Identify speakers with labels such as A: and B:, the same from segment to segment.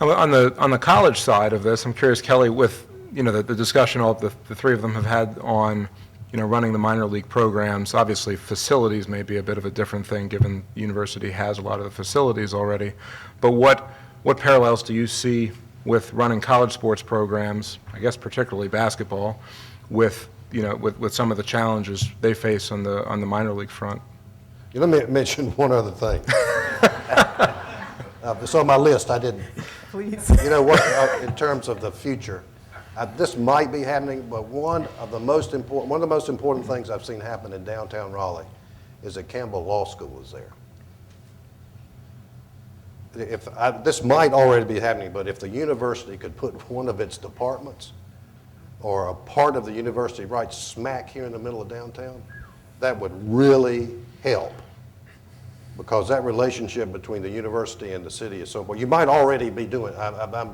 A: On the college side of this, I'm curious, Kelly, with the discussion all the three of them have had on running the minor league programs. Obviously, facilities may be a bit of a different thing, given the university has a lot of the facilities already. But what parallels do you see with running college sports programs? I guess particularly basketball, with some of the challenges they face on the minor league front.
B: Let me mention one other thing. It's on my list. I didn't.
C: Please.
B: You know what? In terms of the future, this might be happening, but one of the most important things I've seen happen in downtown Raleigh is that Campbell Law School is there. This might already be happening, but if the university could put one of its departments or a part of the university right smack here in the middle of downtown, that would really help, because that relationship between the university and the city is so important. You might already be doing it,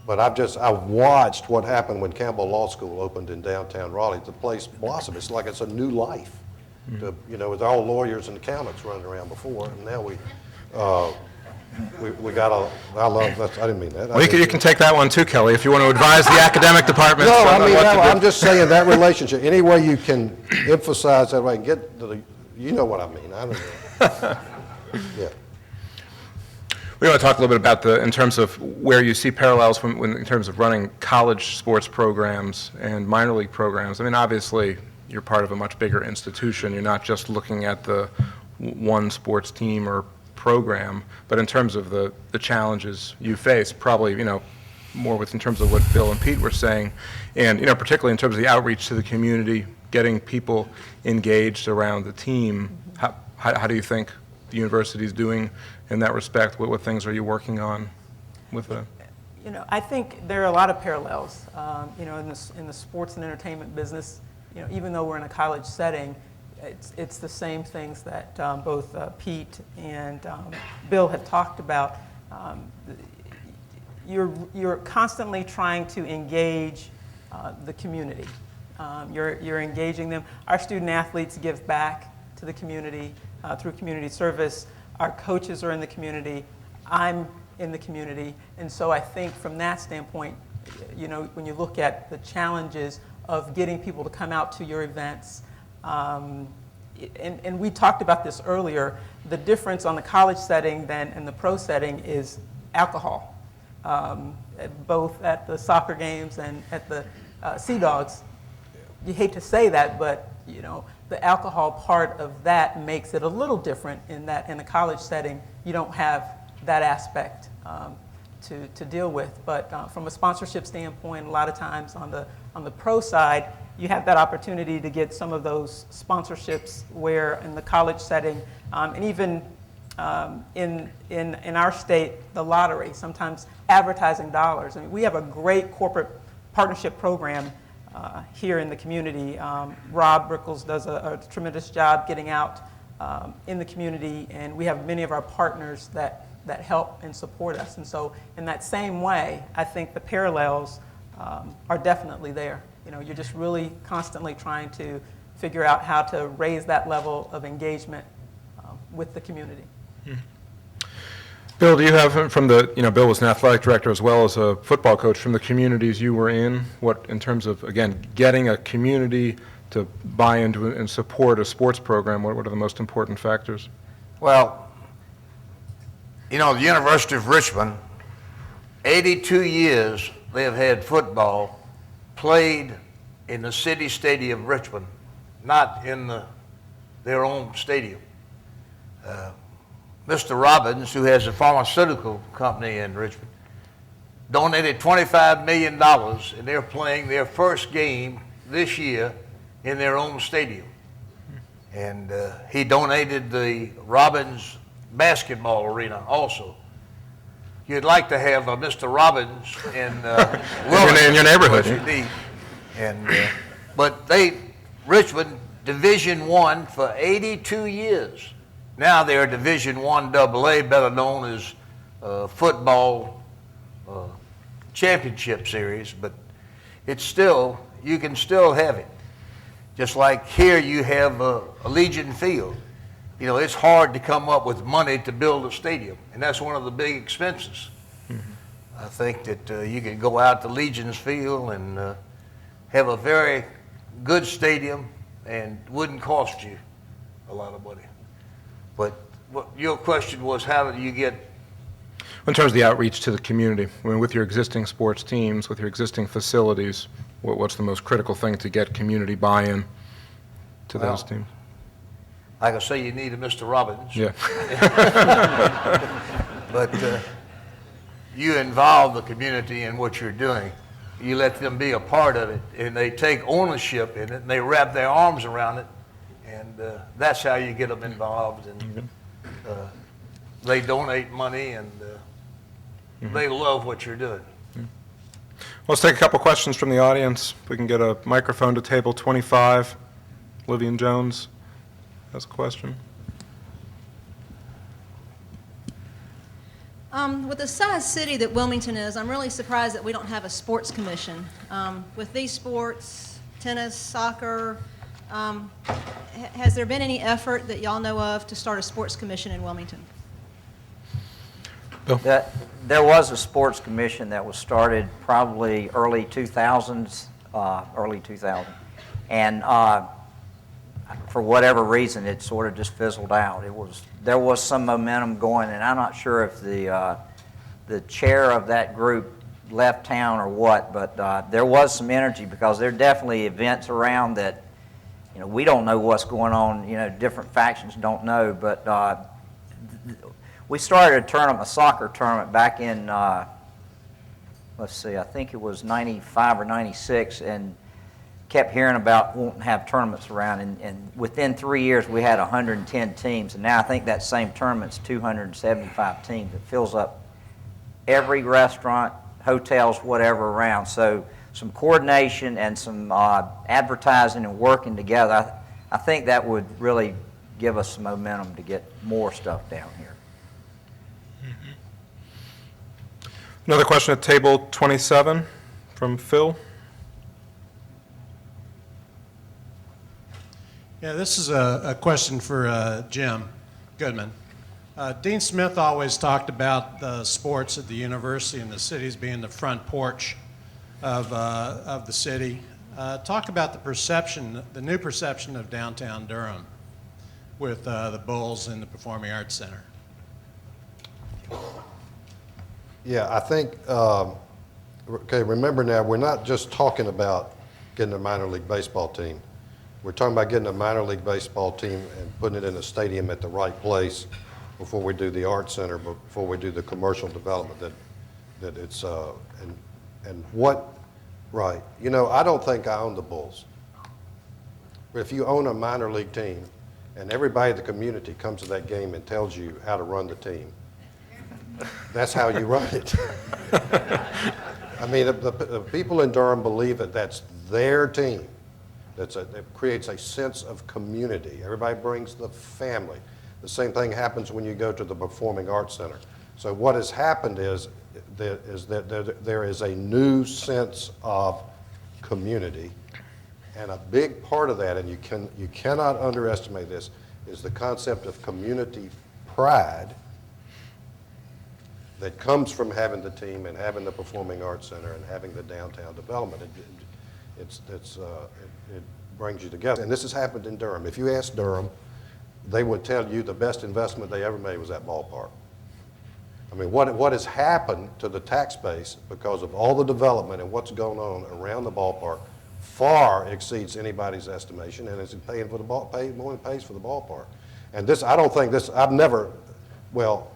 B: but I've watched what happened when Campbell Law School opened in downtown Raleigh. The place blossomed. It's like it's a new life. With all lawyers and accountants running around before, and now we got a. I love that. I didn't mean that.
A: Well, you can take that one too, Kelly, if you want to advise the academic department.
B: No, I'm just saying that relationship. Any way you can emphasize that way and get to the. You know what I mean. I don't know. Yeah.
A: We want to talk a little bit about in terms of where you see parallels in terms of running college sports programs and minor league programs. I mean, obviously, you're part of a much bigger institution. You're not just looking at the one sports team or program, but in terms of the challenges you face, probably, more in terms of what Bill and Pete were saying, and, particularly in terms of the outreach to the community, getting people engaged around the team. How do you think the university is doing in that respect? What things are you working on with that?
C: I think there are a lot of parallels. In the sports and entertainment business, even though we're in a college setting, it's the same things that both Pete and Bill have talked about. You're constantly trying to engage the community. You're engaging them. Our student athletes give back to the community through community service. Our coaches are in the community. I'm in the community. And so I think from that standpoint, when you look at the challenges of getting people to come out to your events, and we talked about this earlier, the difference on the college setting and the pro setting is alcohol. Both at the soccer games and at the Sea Dogs. You hate to say that, but the alcohol part of that makes it a little different in that in a college setting, you don't have that aspect to deal with. But from a sponsorship standpoint, a lot of times on the pro side, you have that opportunity to get some of those sponsorships where in the college setting, and even in our state, the lottery, sometimes advertising dollars. I mean, we have a great corporate partnership program here in the community. Rob Rickles does a tremendous job getting out in the community, and we have many of our partners that help and support us. And so in that same way, I think the parallels are definitely there. You're just really constantly trying to figure out how to raise that level of engagement with the community. Mm-hmm.
A: Bill, do you have from Bill was an athletic director as well as a football coach, from the communities you were in, what in terms of, again, getting a community to buy into and support a sports program, what are the most important factors?
D: Well, the University of Richmond, 82 years they have had football played in the city stadium of Richmond, not in their own stadium. Mr. Robbins, who has a pharmaceutical company in Richmond, donated $25 million, and they're playing their first game this year in their own stadium. And he donated the Robbins basketball arena also. You'd like to have Mr. Robbins in
A: in your neighborhood.
D: But Richmond Division I for 82 years. Now they're Division I AA, better known as football championship series, but it's still, you can still have it. Just like here you have Allegiant Field. It's hard to come up with money to build a stadium, and that's one of the big expenses. Mm-hmm. I think that you could go out to Legion's Field and have a very good stadium and wouldn't cost you a lot of money. But what your question was, how do you get?
A: In terms of the outreach to the community, I mean, with your existing sports teams, with your existing facilities, what's the most critical thing to get community buy-in to those teams?
D: Like I say, you need a Mr. Robbins.
A: Yeah.
D: But you involve the community in what you're doing. You let them be a part of it, and they take ownership in it, and they wrap their arms around it, and that's how you get them involved. And they donate money, and they love what you're doing.
A: Let's take a couple questions from the audience. If we can get a microphone to table 25. Livian Jones has a question.
E: With the size city that Wilmington is, I'm really surprised that we don't have a sports commission. With these sports, tennis, soccer, has there been any effort that y'all know of to start a sports commission in Wilmington?
F: There was a sports commission that was started probably early 2000s, and for whatever reason, it sort of just fizzled out. There was some momentum going, and I'm not sure if the chair of that group left town or what, but there was some energy, because there are definitely events around that, we don't know what's going on. Different factions don't know, but we started a soccer tournament back in, let's see, I think it was 95 or 96, and kept hearing about wanting to have tournaments around, and within 3 years we had 110 teams, and now I think that same tournament's 275 teams. It fills up every restaurant, hotels, whatever around. So some coordination and some advertising and working together, I think that would really give us some momentum to get more stuff down here.
A: Another question at table 27 from Phil.
G: Yeah, this is a question for Jim Goodman. Dean Smith always talked about the sports at the university and the cities being the front porch of the city. Talk about the perception, the new perception of downtown Durham with the Bulls and the Performing Arts Center.
B: Yeah, I think, okay, remember now, we're not just talking about getting a minor league baseball team. We're talking about getting a minor league baseball team and putting it in a stadium at the right place before we do the art center, before we do the commercial development that it's, and what, right. I don't think I own the Bulls. But if you own a minor league team and everybody in the community comes to that game and tells you how to run the team, that's how you run it. I mean, the people in Durham believe that that's their team. That creates a sense of community. Everybody brings the family. The same thing happens when you go to the Performing Arts Center. So what has happened is that there is a new sense of community, and a big part of that, and you cannot underestimate this, is the concept of community pride that comes from having the team and having the Performing Arts Center and having the downtown development. It brings you together. And this has happened in Durham. If you ask Durham, they would tell you the best investment they ever made was that ballpark. I mean, what has happened to the tax base because of all the development and what's going on around the ballpark far exceeds anybody's estimation, and is paying for the more than it pays for the ballpark. And this, I don't think this, I've never, well,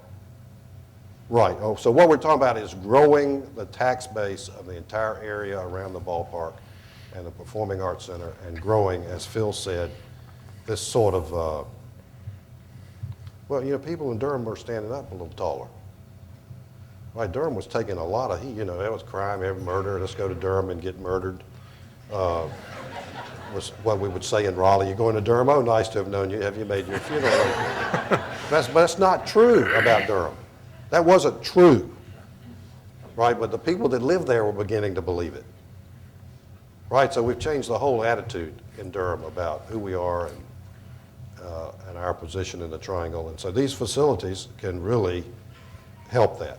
B: right. Oh, so what we're talking about is growing the tax base of the entire area around the ballpark and the Performing Arts Center, and growing, as Phil said, this sort of, well, people in Durham were standing up a little taller. Right, Durham was taking a lot of heat. There was crime, every murder. Let's go to Durham and get murdered. Was what we would say in Raleigh. You're going to Durham? Oh, nice to have known you. Have you made your funeral? That's not true about Durham. That wasn't true, right? But the people that lived there were beginning to believe it, right? So we've changed the whole attitude in Durham about who we are and our position in the triangle. And so these facilities can really help that.